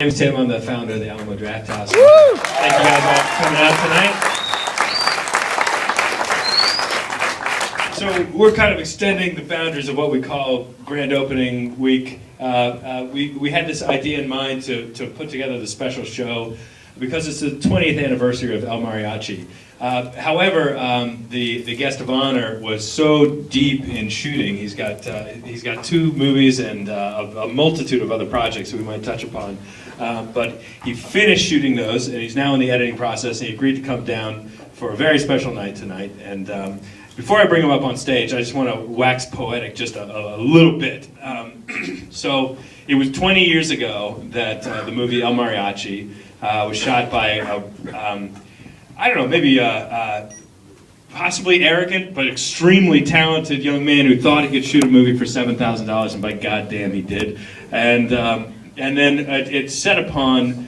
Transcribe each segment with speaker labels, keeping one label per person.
Speaker 1: My name's Tim. I'm the founder of the Alamo Draft House. Thank you guys all for coming out tonight. So we're kind of extending the boundaries of what we call grand opening week. We had this idea in mind to put together the special show because it's the 20th anniversary of El Mariachi. However, the guest of honor was so deep in shooting. He's got 2 movies and a multitude of other projects that we might touch upon. But he finished shooting those, and he's now in the editing process. And he agreed to come down for a very special night tonight. And before I bring him up on stage, I just want to wax poetic just a little bit. So it was 20 years ago that the movie El Mariachi was shot by I don't know, maybe possibly arrogant but extremely talented young man who thought he could shoot a movie for $7,000, and by goddamn he did. And then it set upon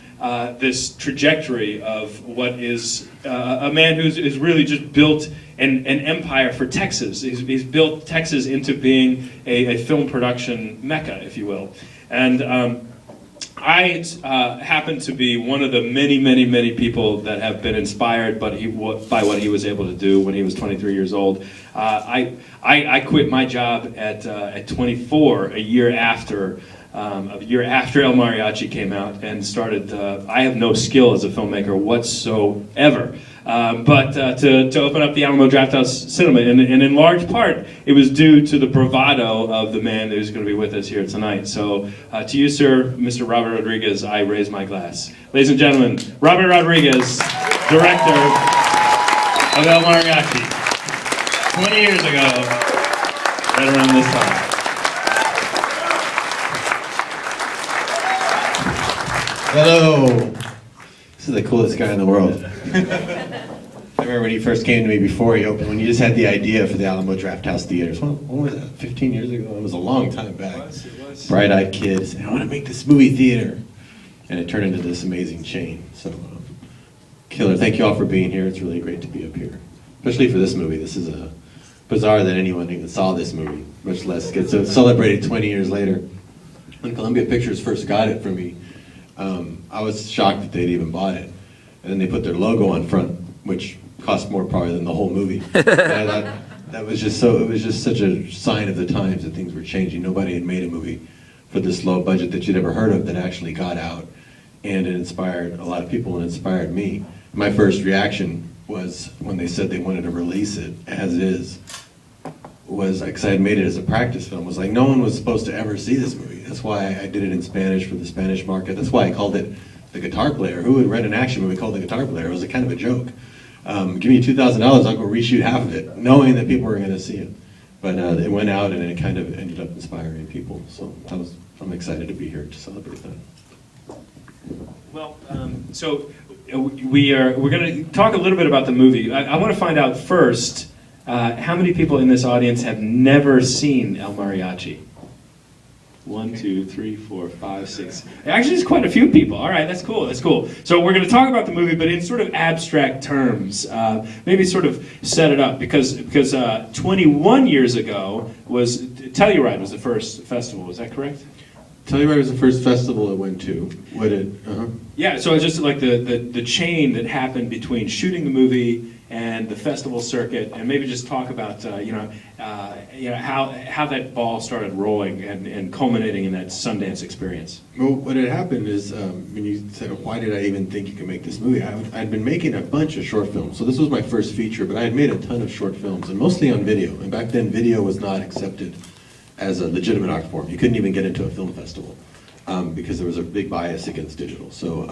Speaker 1: this trajectory of what is a man who's really just built an empire for Texas. He's built Texas into being a film production mecca, if you will. And I happen to be one of the many people that have been inspired by what he was able to do when he was 23 years old. I quit my job at 24, a year after El Mariachi came out, and started. I have no skill as a filmmaker whatsoever, but to open up the Alamo Drafthouse Cinema, and in large part, it was due to the bravado of the man who's going to be with us here tonight. So, to you, sir, Mr. Robert Rodriguez, I raise my glass. Ladies and gentlemen, Robert Rodriguez, director of El Mariachi, 20 years ago, right around this time.
Speaker 2: Hello. This is the coolest guy in the world. I remember when he first came to me before he opened, when you just had the idea for the Alamo Drafthouse Theaters. When was that? 15 years ago? It was a long time back.
Speaker 1: It was.
Speaker 2: Bright-eyed kid saying, I want to make this movie theater. And it turned into this amazing chain. So, killer. Thank you all for being here. It's really great to be up here. Especially for this movie. This is bizarre that anyone even saw this movie, much less get so celebrated 20 years later. When Columbia Pictures first got it for me, I was shocked that they'd even bought it. And then they put their logo on front, which cost more probably than the whole movie. And I thought it was just such a sign of the times that things were changing. Nobody had made a movie for this low budget that you'd ever heard of that actually got out, and it inspired a lot of people and inspired me. My first reaction was when they said they wanted to release it as is, was because I had made it as a practice film, was like no one was supposed to ever see this movie. That's why I did it in Spanish for the Spanish market. That's why I called it The Guitar Player. Who would rent an action movie called The Guitar Player? It was a kind of a joke. Give me $2,000, I'll go reshoot half of it, knowing that people were going to see it. But it went out and it kind of ended up inspiring people. So I'm excited to be here to celebrate that.
Speaker 1: Well, so we're going to talk a little bit about the movie. I want to find out first, how many people in this audience have never seen El Mariachi? 1, 2, 3, 4, 5, 6. Actually, it's quite a few people. All right, that's cool. That's cool. So we're going to talk about the movie, but in sort of abstract terms. Maybe sort of set it up because 21 years ago was Telluride was the first festival. Is that correct?
Speaker 2: Telluride was the first festival I went to. What did?
Speaker 1: Yeah. So it's just like the chain that happened between shooting the movie and the festival circuit, and maybe just talk about how that ball started rolling and culminating in that Sundance experience.
Speaker 2: Well, what had happened is when you said, why did I even think you could make this movie? I'd been making a bunch of short films. So this was my first feature, but I had made a ton of short films, and mostly on video. And back then, video was not accepted as a legitimate art form. You couldn't even get into a film festival because there was a big bias against digital. So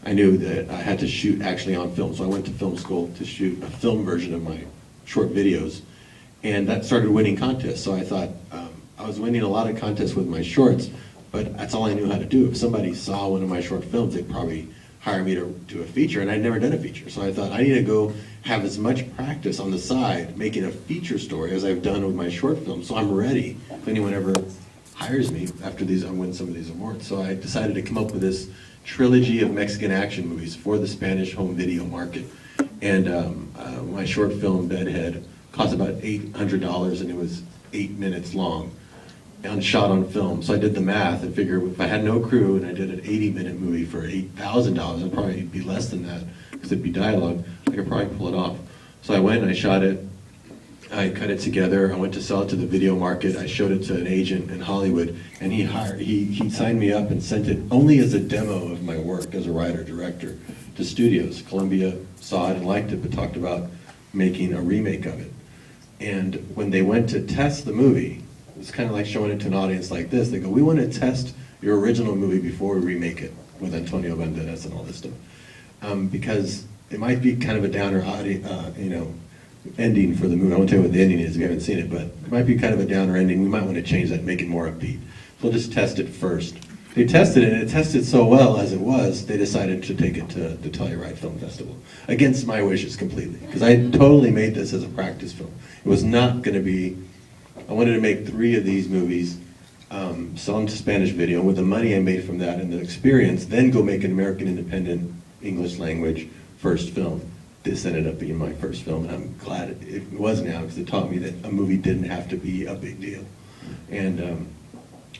Speaker 2: I knew that I had to shoot actually on film. So I went to film school to shoot a film version of my short videos. And that started winning contests. So I thought I was winning a lot of contests with my shorts, but that's all I knew how to do. If somebody saw one of my short films, they'd probably hire me to do a feature, and I'd never done a feature. So I thought I need to go have as much practice on the side making a feature story as I've done with my short films. So I'm ready if anyone ever hires me after I win some of these awards. So I decided to come up with this trilogy of Mexican action movies for the Spanish home video market. And my short film, Bedhead, cost about $800, and it was 8 minutes long. and shot on film. So I did the math and figured if I had no crew and I did an 80-minute movie for $8,000, it'd probably be less than that because it'd be dialogue. I could probably pull it off. So I went and I shot it. I cut it together. I went to sell it to the video market. I showed it to an agent in Hollywood, and he signed me up and sent it only as a demo of my work as a writer-director to studios. Columbia saw it and liked it, but talked about making a remake of it. And when they went to test the movie, it was kind of like showing it to an audience like this. They go, "We want to test your original movie before we remake it with Antonio Banderas and all this stuff," because it might be kind of a downer ending for the movie. I won't tell you what the ending is if you haven't seen it, but it might be kind of a downer ending. We might want to change that and make it more upbeat. So we'll just test it first. They tested it, and it tested so well as it was, they decided to take it to the Telluride Film Festival, against my wishes completely, because I totally made this as a practice film. It was not going to be, I wanted to make 3 of these movies, sell them to Spanish video, and with the money I made from that and the experience, then go make an American independent English language first film. This ended up being my first film, and I'm glad it was now, because it taught me that a movie didn't have to be a big deal. And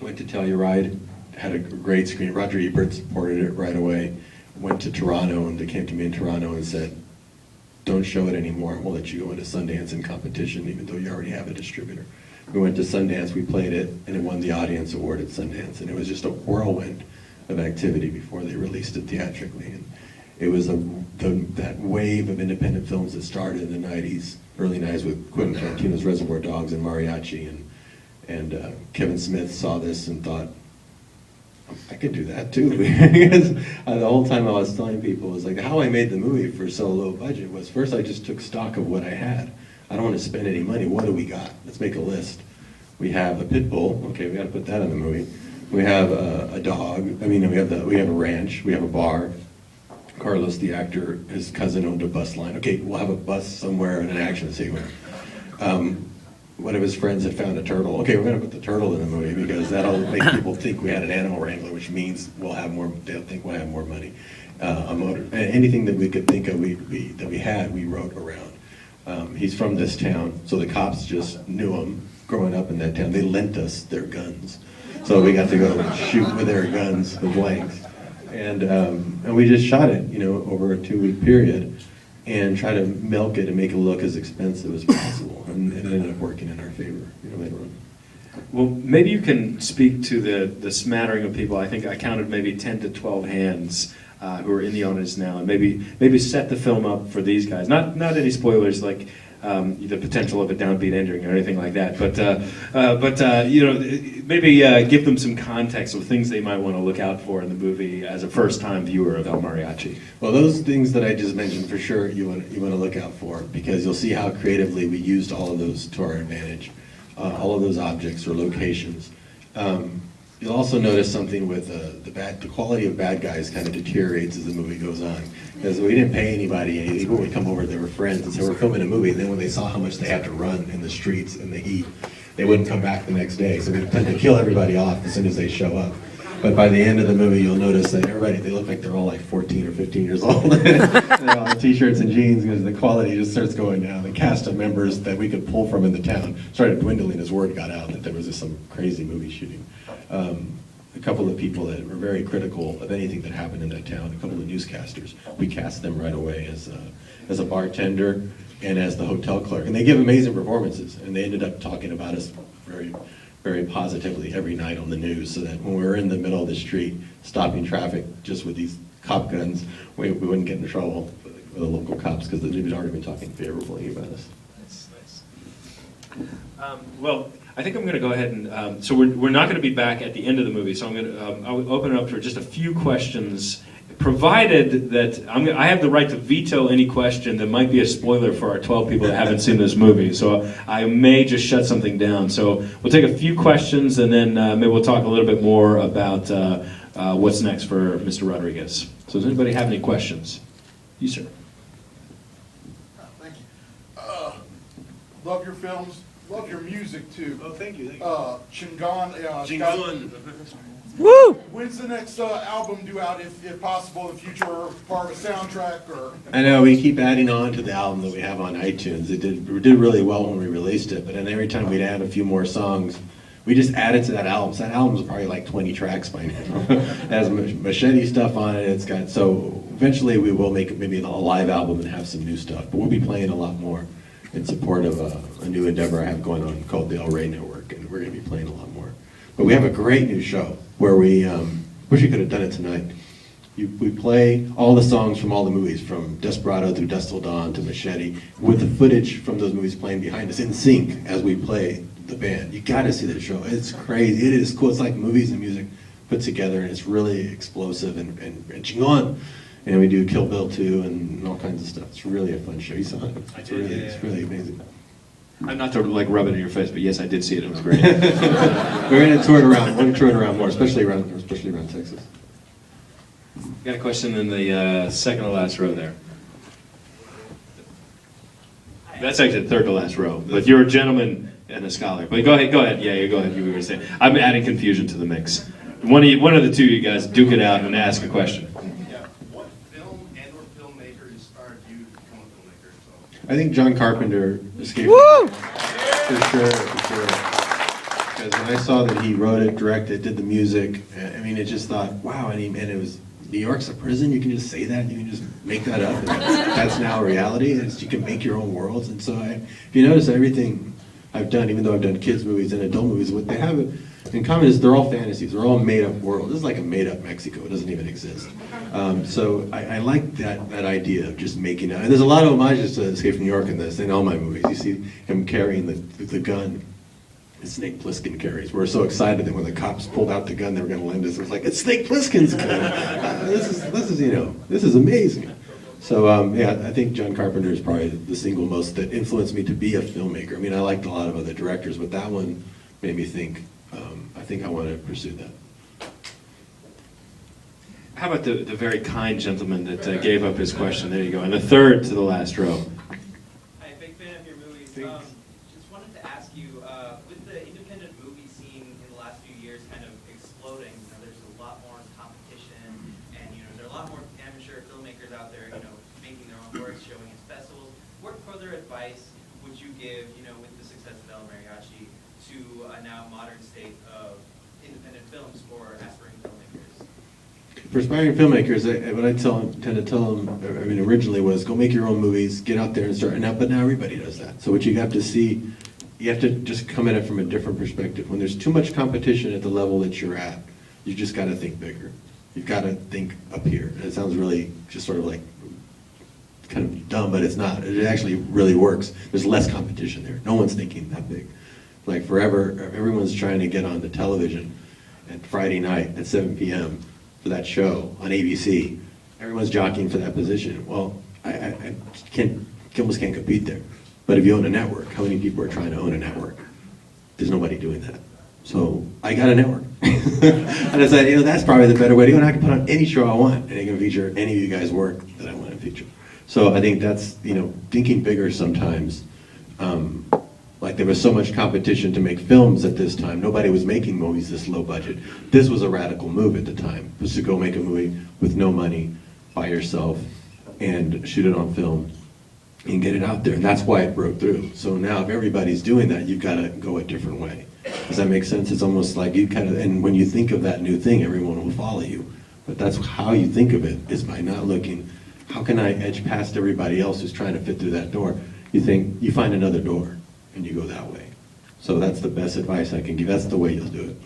Speaker 2: went to Telluride, had a great screen. Roger Ebert supported it right away. Went to Toronto, and they came to me in Toronto and said, "Don't show it anymore. We'll let you go into Sundance in competition, even though you already have a distributor." We went to Sundance, we played it, and it won the audience award at Sundance. And it was just a whirlwind of activity before they released it theatrically. And it was that wave of independent films that started in the 90s, early 90s, with Quentin Tarantino's Reservoir Dogs and Mariachi. And Kevin Smith saw this and thought, I could do that too. Because the whole time I was telling people, was like, how I made the movie for so low budget was, first I just took stock of what I had. I don't want to spend any money. What do we got? Let's make a list. We have a pit bull. Okay, we got to put that in the movie. We have a dog. I mean, we have a ranch. We have a bar. Carlos, the actor, his cousin owned a bus line. Okay, we'll have a bus somewhere in an action sequence. One of his friends had found a turtle. Okay, we're going to put the turtle in the movie because that'll make people think we had an animal wrangler, which means they'll think we'll have more money. A motor, anything that we could think of that we had, we wrote around. He's from this town, so the cops just knew him growing up in that town. They lent us their guns, so we got to go shoot with their guns, the blanks. And we just shot it, over a 2-week period, and try to milk it and make it look as expensive as possible. And it ended up working in our favor, later on.
Speaker 1: Well, maybe you can speak to the smattering of people. I think I counted maybe 10 to 12 hands who are in the audience now, and maybe set the film up for these guys. Not any spoilers like the potential of a downbeat ending or anything like that, but maybe give them some context of things they might want to look out for in the movie as a first-time viewer of El Mariachi.
Speaker 2: Well, those things that I just mentioned, for sure, you want to look out for, because you'll see how creatively we used all of those to our advantage, all of those objects or locations. You'll also notice something with the quality of bad guys kind of deteriorates as the movie goes on. Because we didn't pay anybody. People would come over, they were friends, and say, we're filming a movie. And then when they saw how much they had to run in the streets in the heat, they wouldn't come back the next day. So we tend to kill everybody off as soon as they show up. But by the end of the movie, you'll notice that they look like they're all like 14 or 15 years old. They're all in t-shirts and jeans, because the quality just starts going down. The cast of members that we could pull from in the town started dwindling as word got out that there was just some crazy movie shooting. A couple of people that were very critical of anything that happened in that town, a couple of newscasters, we cast them right away as a bartender and as the hotel clerk. And they give amazing performances, and they ended up talking about us very, very positively every night on the news, so that when we were in the middle of the street stopping traffic just with these cop guns, we wouldn't get in trouble with the local cops, because they'd already been talking favorably about us.
Speaker 1: Nice. Well, I think I'm going to go ahead and, so we're not going to be back at the end of the movie, so I'm going to I'll open it up for just a few questions, provided that I have the right to veto any question that might be a spoiler for our 12 people that haven't seen this movie, so I may just shut something down. So we'll take a few questions, and then maybe we'll talk a little bit more about what's next for Mr. Rodriguez. So does anybody have any questions? You, sir.
Speaker 3: Thank you. Love your films. Love your music too.
Speaker 2: Oh, thank you.
Speaker 3: Chingon.
Speaker 2: Chingon.
Speaker 4: Woo!
Speaker 3: When's the next album due out, if possible, in the future, or part of a soundtrack? Or
Speaker 2: I know we keep adding on to the album that we have on iTunes. It did really well when we released it, but then every time we'd add a few more songs, we just added to that album. So that album's probably like 20 tracks by now. It has Machete stuff on it. It's got, so eventually we will make maybe a live album and have some new stuff. But we'll be playing a lot more in support of a new endeavor I have going on called the El Rey Network, and we're going to be playing a lot more. But we have a great new show where we wish we could have done it tonight. We play all the songs from all the movies, from Desperado through Dust Till Dawn to Machete, with the footage from those movies playing behind us in sync as we play the band. You got to see the show. It's crazy. It is cool. It's like movies and music put together, and it's really explosive and chingon. And we do Kill Bill 2 and all kinds of stuff. It's really a fun show. You saw it? It's really amazing.
Speaker 1: I'm not to like rub it in your face, but yes, I did see it. It was great.
Speaker 2: We're going to tour it around. We're going to tour it around more, especially around Texas.
Speaker 1: Got a question in the second to last row there. That's actually the third to last row, but you're a gentleman and a scholar. But go ahead. Yeah, you go ahead. You were saying. I'm adding confusion to the mix. One of the two of you guys duke it out and ask a question.
Speaker 4: Yeah. What film and or filmmaker inspired you to become a filmmaker? So.
Speaker 2: I think John Carpenter escaped. Woo! For sure. Because when I saw that he wrote it, directed, did the music, I mean, it just thought, wow, and it was, New York's a prison, you can just say that, you can just make that up, and that's now a reality, and you can make your own worlds, and so if you notice everything I've done, even though I've done kids movies and adult movies, what they have in common is they're all fantasies, they're all made-up worlds. This is like a made-up Mexico, it doesn't even exist. So I like that idea of just making it, and there's a lot of homages to Escape from New York in this, in all my movies. You see him carrying the gun Snake Plissken carries. We're so excited that when the cops pulled out the gun they were going to lend us, it was like, it's Snake Plissken's gun. This is amazing. So I think John Carpenter is probably the single most that influenced me to be a filmmaker. I mean, I liked a lot of other directors, but that one made me think. I think I want to pursue that.
Speaker 1: How about the very kind gentleman that gave up his question? There you go. And the third to the last row.
Speaker 5: Hi, big fan of your movies. Just wanted to ask you, with the independent movie scene in the last few years kind of exploding, there's a lot more competition, and there are a lot more amateur filmmakers out there, making their own works, showing at festivals. What further advice would you give, with the success of El Mariachi, to a now modern state of independent films for aspiring filmmakers?
Speaker 2: For aspiring filmmakers, what I tend to tell them, originally was go make your own movies, get out there and start. But now everybody does that. So what you have to see, you have to just come at it from a different perspective. When there's too much competition at the level that you're at, you just got to think bigger. You've got to think up here. And it sounds really just sort of like kind of dumb, but it's not. It actually really works. There's less competition there. No one's thinking that big. Like forever, everyone's trying to get on the television at Friday night at 7 p.m. for that show on ABC. Everyone's jockeying for that position. Well, I almost can't compete there. But if you own a network, how many people are trying to own a network? There's nobody doing that. So I got a network. And I said, that's probably the better way to go. And I can put on any show I want, and I can feature any of you guys' work that I want to feature. So I think that's, thinking bigger sometimes. Like there was so much competition to make films at this time. Nobody was making movies this low budget. This was a radical move at the time, was to go make a movie with no money, by yourself, and shoot it on film, and get it out there. And that's why it broke through. So now if everybody's doing that, you've got to go a different way. Does that make sense? It's almost like and when you think of that new thing, everyone will follow you. But that's how you think of it, is by not looking, how can I edge past everybody else who's trying to fit through that door? You find another door, and you go that way. So that's the best advice I can give. That's the way you'll do it.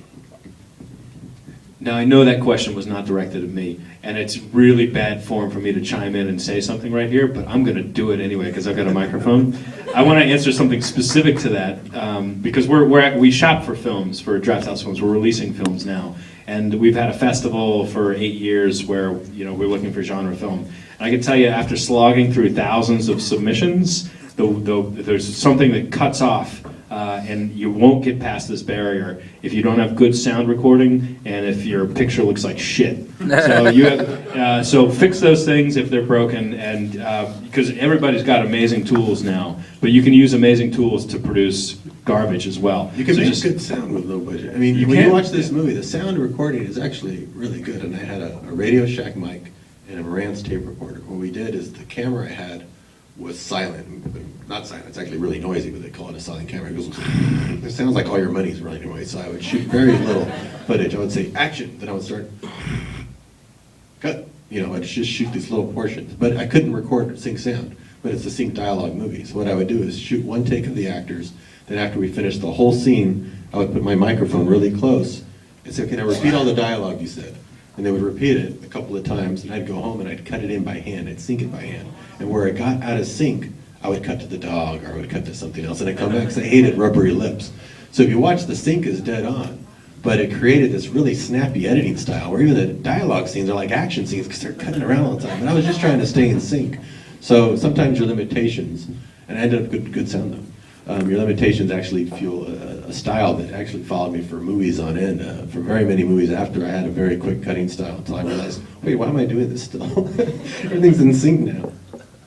Speaker 1: Now, I know that question was not directed at me, and it's really bad form for me to chime in and say something right here, but I'm going to do it anyway because I've got a microphone. I want to answer something specific to that, because we shop for films, for Draft House Films. We're releasing films now, and we've had a festival for 8 years where we're looking for genre film. And I can tell you, after slogging through thousands of submissions, there's something that cuts off, and you won't get past this barrier if you don't have good sound recording and if your picture looks like shit. So so fix those things if they're broken, and because everybody's got amazing tools now, but you can use amazing tools to produce garbage as well.
Speaker 2: You can make good sound with low budget. I mean, when you watch this movie, the sound recording is actually really good. And I had a Radio Shack mic and a Marantz tape recorder. What we did is the camera I had was silent. Not silent, it's actually really noisy, but they call it a silent camera. It goes, it sounds like all your money's running away. So I would shoot very little footage. I would say action, then I would start, cut. You know, I'd just shoot these little portions. But I couldn't record sync sound, but it's a sync dialogue movie. So what I would do is shoot one take of the actors, then after we finished the whole scene, I would put my microphone really close and say, okay, now repeat all the dialogue you said. And they would repeat it a couple of times, and I'd go home and I'd cut it in by hand, I'd sync it by hand. And where it got out of sync, I would cut to the dog, or I would cut to something else, and I'd come back because I hated rubbery lips. So if you watch, the sync is dead on, but it created this really snappy editing style, where even the dialogue scenes are like action scenes because they're cutting around all the time. And I was just trying to stay in sync. So sometimes your limitations, and I ended up good sound though. Your limitations actually fuel a style that actually followed me for movies on end, for very many movies after I had a very quick cutting style, until I realized, wait, why am I doing this still? Everything's in sync now.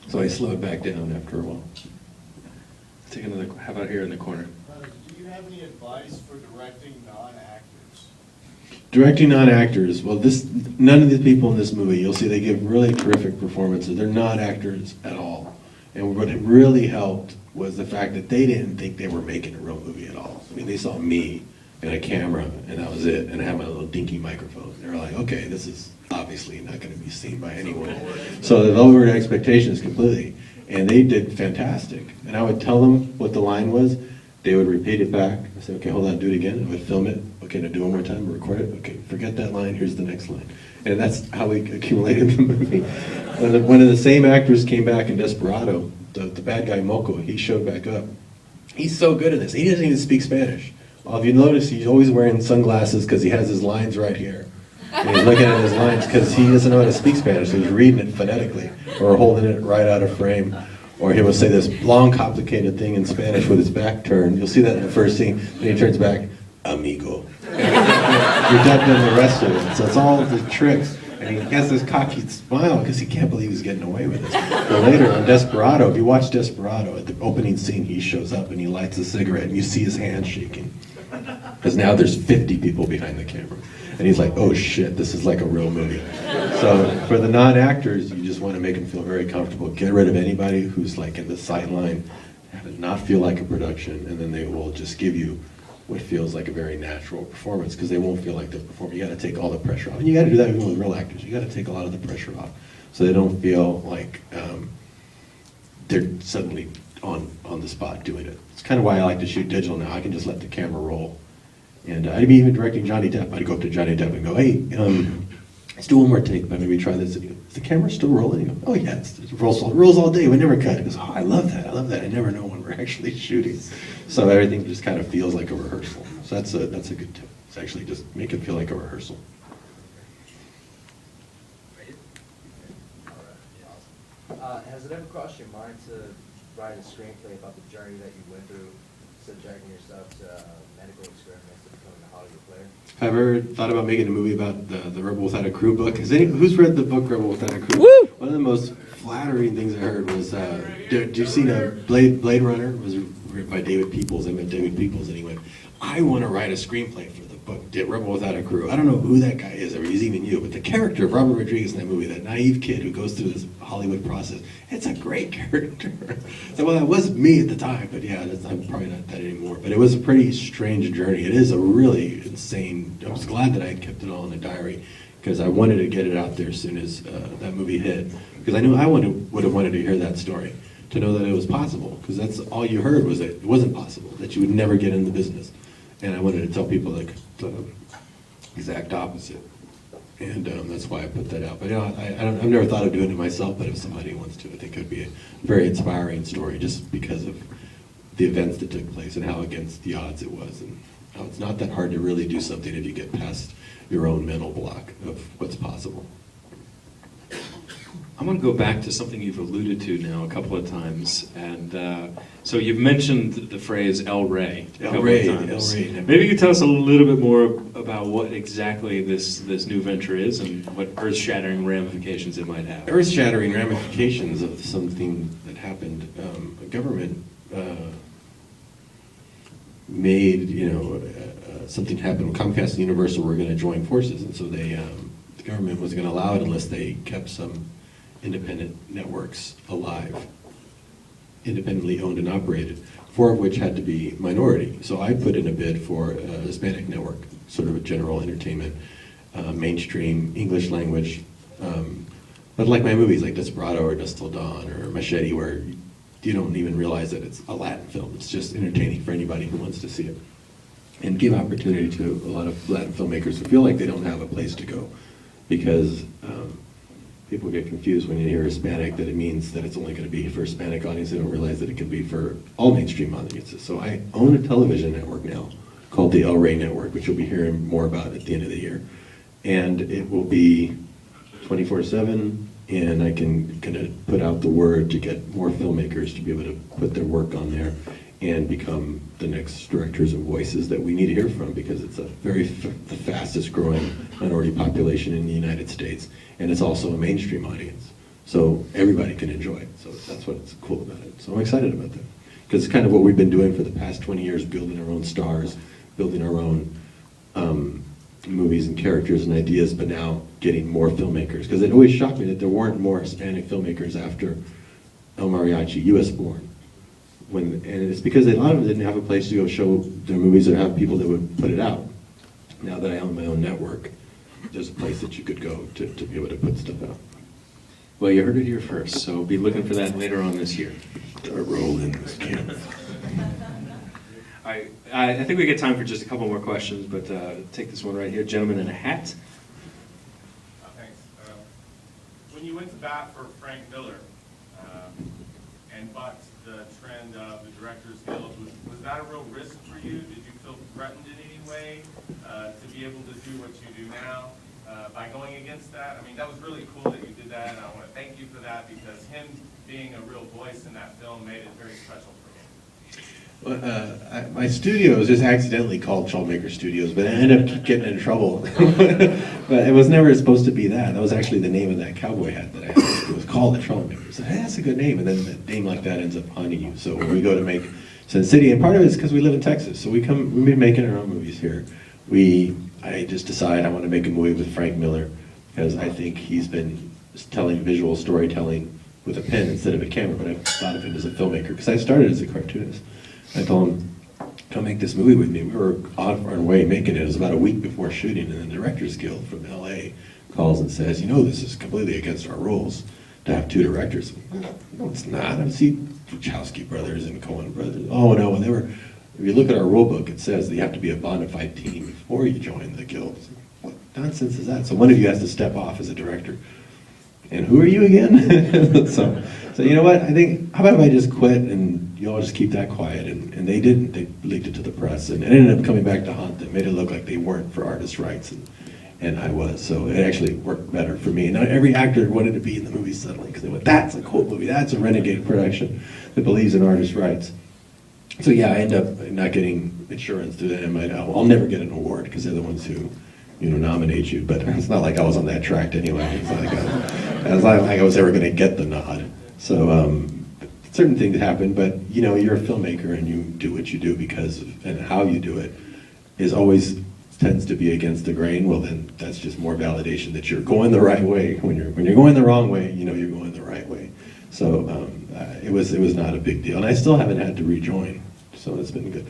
Speaker 2: So I slow it back down after a while. Let's take another, how about here in the corner?
Speaker 3: Do you have any advice for directing non-actors?
Speaker 2: Directing non-actors, well, none of the people in this movie, you'll see they give really terrific performances. They're not actors at all. And what really helped was the fact that they didn't think they were making a real movie at all. I mean, they saw me and a camera, and that was it, and I had my little dinky microphone. They were like, okay, this is obviously not going to be seen by anyone. So they lowered expectations completely, and they did fantastic. And I would tell them what the line was. They would repeat it back. I said, okay, hold on, do it again. I would film it. Okay, now do it one more time, record it. Okay, forget that line, here's the next line. And that's how we accumulated the movie. And one of the same actors came back in Desperado, the bad guy Moco, he showed back up. He's so good at this. He doesn't even speak Spanish. Well, if you notice, he's always wearing sunglasses because he has his lines right here. And he's looking at his lines because he doesn't know how to speak Spanish, so he's reading it phonetically or holding it right out of frame. Or he will say this long, complicated thing in Spanish with his back turned. You'll see that in the first scene. Then he turns back, amigo. You're dubbed in the rest of it. So it's all the tricks. And he has this cocky smile because he can't believe he's getting away with this. But later on Desperado, if you watch Desperado, at the opening scene, he shows up and he lights a cigarette and you see his hand shaking. Because now there's 50 people behind the camera. And he's like, oh shit, this is like a real movie. So for the non-actors, you just want to make them feel very comfortable. Get rid of anybody who's like in the sideline, have it not feel like a production, and then they will just give you what feels like a very natural performance, because they won't feel like they're performing. You got to take all the pressure off. And you got to do that even with real actors. You got to take a lot of the pressure off so they don't feel like they're suddenly on the spot doing it. It's kind of why I like to shoot digital now. I can just let the camera roll. And I'd be even directing Johnny Depp. I'd go up to Johnny Depp and go, hey, let's do one more take, but maybe try this. And he goes, is the camera still rolling? He goes, oh yeah, it rolls all day. We never cut. He goes, oh, I love that. I never know when we're actually shooting. So everything just kind of feels like a rehearsal. So that's a good tip. It's actually just make it feel like a rehearsal.
Speaker 6: Has it ever crossed your mind to write a screenplay about the journey that you went through, subjecting yourself to medical experiments to becoming a Hollywood player?
Speaker 2: Have you ever thought about making a movie about the Rebel Without a Crew book? Who's read the book Rebel Without a Crew? Woo! One of the most flattering things I heard was, did you see Blade Runner? It was written by David Peoples. I met David Peoples, and he went, I want to write a screenplay for the book Rebel Without a Crew. I don't know who that guy is, or he's even you, but the character of Robert Rodriguez in that movie, that naive kid who goes through this Hollywood process, it's a great character. So, well, that was me at the time, but yeah, I'm probably not that anymore. But it was a pretty strange journey. It is a really insane, I was glad that I had kept it all in a diary, because I wanted to get it out there as soon as that movie hit. Because I knew I would have wanted to hear that story, to know that it was possible, because that's all you heard was that it wasn't possible, that you would never get in the business. And I wanted to tell people the exact opposite. And that's why I put that out. But you know, I've never thought of doing it myself, but if somebody wants to, I think it would be a very inspiring story, just because of the events that took place and how against the odds it was. And how it's not that hard to really do something if you get past your own mental block of what's possible.
Speaker 1: I'm going to go back to something you've alluded to now a couple of times, and so you've mentioned the phrase El Rey a couple of times.
Speaker 2: El Rey.
Speaker 1: Maybe you could tell us a little bit more about what exactly this new venture is and what earth-shattering ramifications it might have.
Speaker 2: Earth-shattering ramifications of something that happened. A government made, something happened. Comcast and Universal were going to join forces, and so the government was going to allow it unless they kept some independent networks alive. independently owned and operated, 4 of which had to be minority. So I put in a bid for a Hispanic network, sort of a general entertainment, mainstream English language. But like my movies, like Desperado or Dust Till Dawn or Machete, where you don't even realize that it's a Latin film. It's just entertaining for anybody who wants to see it. And give opportunity to a lot of Latin filmmakers who feel like they don't have a place to go. Because people get confused when you hear Hispanic, that it means that it's only going to be for Hispanic audience. They don't realize that it can be for all mainstream audiences. So I own a television network now called the El Rey Network, which you'll be hearing more about at the end of the year. And it will be 24/7, and I can kind of put out the word to get more filmmakers to be able to put their work on there and become the next directors of voices that we need to hear from, because it's the fastest growing minority population in the United States, and it's also a mainstream audience. So everybody can enjoy it. So that's what's cool about it. So I'm excited about that. Because it's kind of what we've been doing for the past 20 years, building our own stars, building our own movies and characters and ideas, but now getting more filmmakers. Because it always shocked me that there weren't more Hispanic filmmakers after El Mariachi, U.S. born. And it's because a lot of them didn't have a place to go show their movies or have people that would put it out. Now that I own my own network, there's a place that you could go to be able to put stuff out.
Speaker 1: Well, you heard it here first, so be looking for that later on this year.
Speaker 2: Start rolling this camera.
Speaker 1: All right, I think we get time for just a couple more questions, but take this one right here. Gentleman in a hat.
Speaker 7: Thanks. When you went to bat for Frank Miller and bucked the trend of the Directors Guild, was that a real risk for you? Did you feel threatened in any way to be able to do what you do now by going against that? I mean, that was really cool that you did that, and I want to thank you for that, because him being a real voice in that film made it very special for me.
Speaker 2: My studio was just accidentally called Troublemaker Studios, but I ended up getting in trouble. But it was never supposed to be that. That was actually the name of that cowboy hat that I had. It was called the Troublemaker. So hey, that's a good name, and then a name like that ends up haunting you. So when we go to make Sin City, and part of it is because we live in Texas, so we've been making our own movies here. I just decided I want to make a movie with Frank Miller, because I think he's been telling visual storytelling with a pen instead of a camera, but I've thought of him as a filmmaker, because I started as a cartoonist. I told him, come make this movie with me. We were on our way making it. It was about a week before shooting, and the Directors Guild from LA calls and says, you know, this is completely against our rules to have 2 directors. No, it's not. I've seen Wachowski brothers and Coen brothers. Oh no, and if you look at our rule book, it says that you have to be a bona fide team before you join the guild. What nonsense is that? So one of you has to step off as a director. And who are you again? so you know what? I think, how about if I just quit and you all just keep that quiet? And they didn't. They leaked it to the press, and it ended up coming back to haunt them. Made it look like they weren't for artist rights, and I was. So it actually worked better for me. And now every actor wanted to be in the movie suddenly, because they went, that's a cool movie. That's a renegade production that believes in artist rights. So yeah, I end up not getting insurance through them. I'll never get an award, because they're the ones who, nominate you. But it's not like I was on that track anyway. It's not like I was ever going to get the nod. So certain things happen, but you're a filmmaker and you do what you do and how you do it is always tends to be against the grain. Well, then that's just more validation that you're going the right way. When you're going the wrong way, you're going the right way. So it was not a big deal, and I still haven't had to rejoin. So it's been good.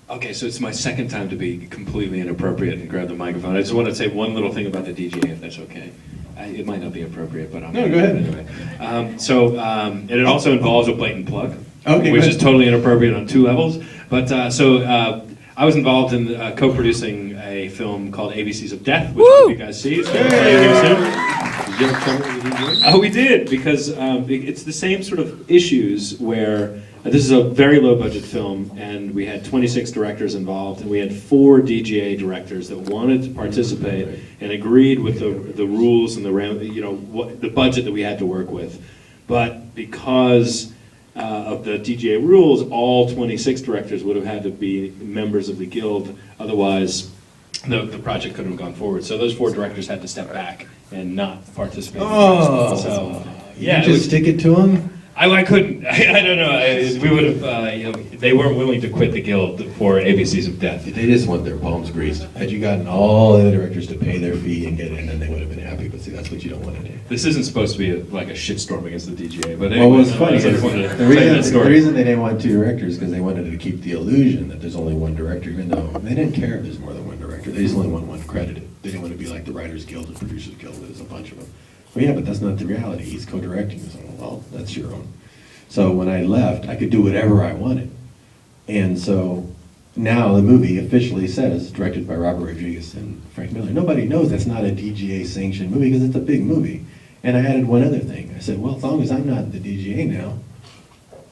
Speaker 1: Okay, so it's my second time to be completely inappropriate and grab the microphone. I just want to say one little thing about the DJ, if that's okay. It might not be appropriate, but I'm
Speaker 2: No, go ahead.
Speaker 1: Anyway. And it also involves a blatant plug,
Speaker 2: Okay,
Speaker 1: which
Speaker 2: good.
Speaker 1: is totally inappropriate on 2 levels. But I was involved in co-producing a film called ABCs of Death, which I hope you guys see. So
Speaker 2: Did you have trouble with the DJ?
Speaker 1: Oh, we did, because it's the same sort of issues where this is a very low-budget film, and we had 26 directors involved, and we had 4 DGA directors that wanted to participate and agreed with the rules and the budget that we had to work with. But because of the DGA rules, all 26 directors would have had to be members of the guild, otherwise the project couldn't have gone forward. So those 4 directors had to step back and not participate.
Speaker 2: Oh,
Speaker 1: so
Speaker 2: you just stick it to them?
Speaker 1: I couldn't. I don't know. We would have. They weren't willing to quit the guild for ABCs of Death.
Speaker 2: They just want their palms greased. Had you gotten all the other directors to pay their fee and get in, then they would have been happy. But see, that's what you don't want to do.
Speaker 1: This isn't supposed to be like a shitstorm against the DGA, but
Speaker 2: Well, what's funny
Speaker 1: I
Speaker 2: is
Speaker 1: just wanted to
Speaker 2: the
Speaker 1: tell you that
Speaker 2: reason
Speaker 1: story.
Speaker 2: they didn't want two directors because they wanted to keep the illusion that there's only one director, even though they didn't care if there's more than one director. They just only want one credited. They didn't want to be like the Writers Guild and Producers Guild. There's a bunch of them. Well, yeah, but that's not the reality. He's co-directing. So, well, that's your own. So when I left, I could do whatever I wanted. And so now the movie officially says, directed by Robert Rodriguez and Frank Miller. Nobody knows that's not a DGA sanctioned movie because it's a big movie. And I added one other thing. I said, well, as long as I'm not the DGA now,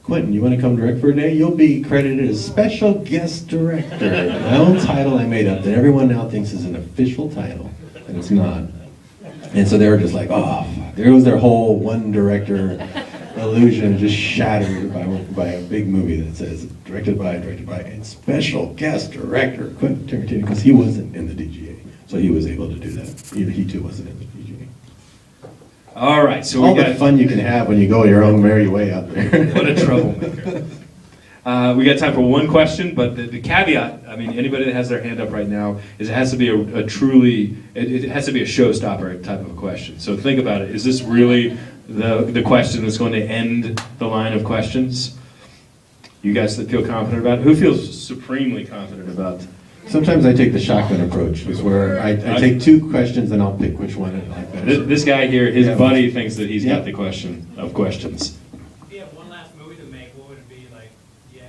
Speaker 2: Quentin, you want to come direct for a day? You'll be credited as special guest director. My own title I made up that everyone now thinks is an official title, and it's not. And so they were just like, oh, there was their whole one director illusion just shattered by a big movie that says directed by, and special guest director Quentin Tarantino, because he wasn't in the DGA, so he was able to do that. He too wasn't in the DGA.
Speaker 1: All right, so
Speaker 2: All
Speaker 1: we
Speaker 2: the
Speaker 1: got
Speaker 2: fun you can have when you go your own merry way out there.
Speaker 1: what a troublemaker. We got time for one question, but the caveat, I mean, anybody that has their hand up right now, is it has to be a truly, it has to be a showstopper type of a question. So think about it. Is this really the question that's going to end the line of questions? You guys that feel confident about it? Who feels supremely confident about
Speaker 2: Sometimes I take the shotgun approach, is where I take two questions and I'll pick which one I like better.
Speaker 1: this guy here? His
Speaker 2: Yeah.
Speaker 1: buddy thinks that he's
Speaker 2: Yeah.
Speaker 1: got the question of questions.
Speaker 8: If you have one last movie to make, what would it be like? Yeah.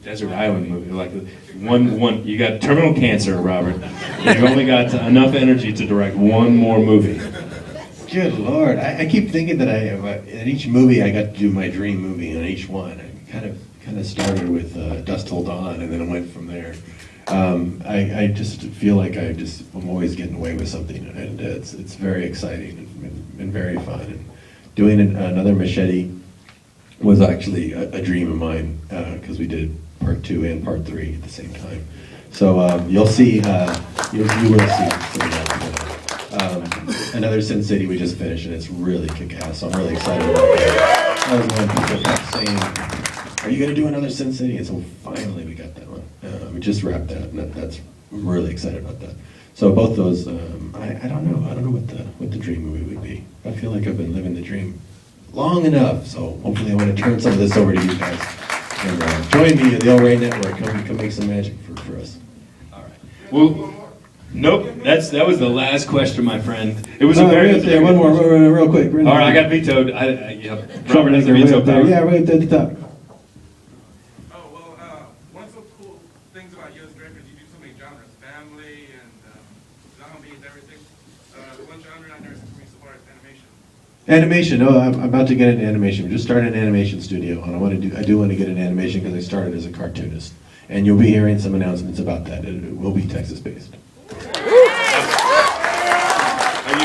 Speaker 1: Desert Island movie, like one. You got terminal cancer, Robert. You've only got enough energy to direct one more movie.
Speaker 2: Good Lord, I keep thinking that in each movie I got to do my dream movie in each one. I kind of started with Dust Till Dawn and then it went from there. I just feel like I'm always getting away with something, and it's very exciting and very fun. And doing another Machete was actually a dream of mine because we did part 2 and part 3 at the same time. So you'll see, you will see. Another Sin City we just finished, and it's really kick-ass. So I'm really excited about that. I was one people kept saying, "Are you going to do another Sin City?" And so finally we got that one. We just wrapped that, and I'm really excited about that. So both those, I don't know what the dream movie would be. I feel like I've been living the dream long enough. So hopefully I want to turn some of this over to you guys and join me at the El Rey Network. Come make some magic for us.
Speaker 1: All right. Well, nope. That was the last question, my friend. It was a
Speaker 2: Right up there. One more, real quick.
Speaker 1: All right, I got vetoed. Robert has the veto power.
Speaker 2: Yeah, right there at the top.
Speaker 7: Oh, well, one of the cool things about you as directors, you do so many genres, family and zombies, everything. One genre I never seen from you so far is animation.
Speaker 2: Animation. Oh, I'm about to get into animation. We just started an animation studio, and I do want to get into animation because I started as a cartoonist. And you'll be hearing some announcements about that. It will be Texas-based.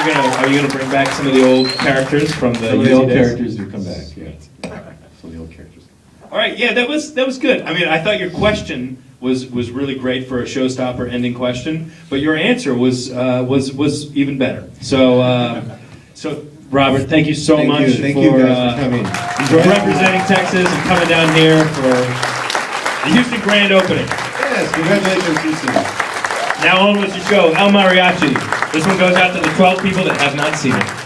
Speaker 1: Are you gonna bring back some of the old characters from the
Speaker 2: Some of the
Speaker 1: Lazy
Speaker 2: old
Speaker 1: days?
Speaker 2: characters do come back. Yeah. Some of the old characters.
Speaker 1: All right, yeah, that was good. I mean, I thought your question was really great for a showstopper ending question, but your answer was even better. So Robert, thank you so much
Speaker 2: Thank you guys for coming.
Speaker 1: for representing Texas and coming down here for the Houston grand opening.
Speaker 2: Yes, congratulations, Houston.
Speaker 1: Now on with the show, El Mariachi. This one goes out to the 12 people that have not seen it.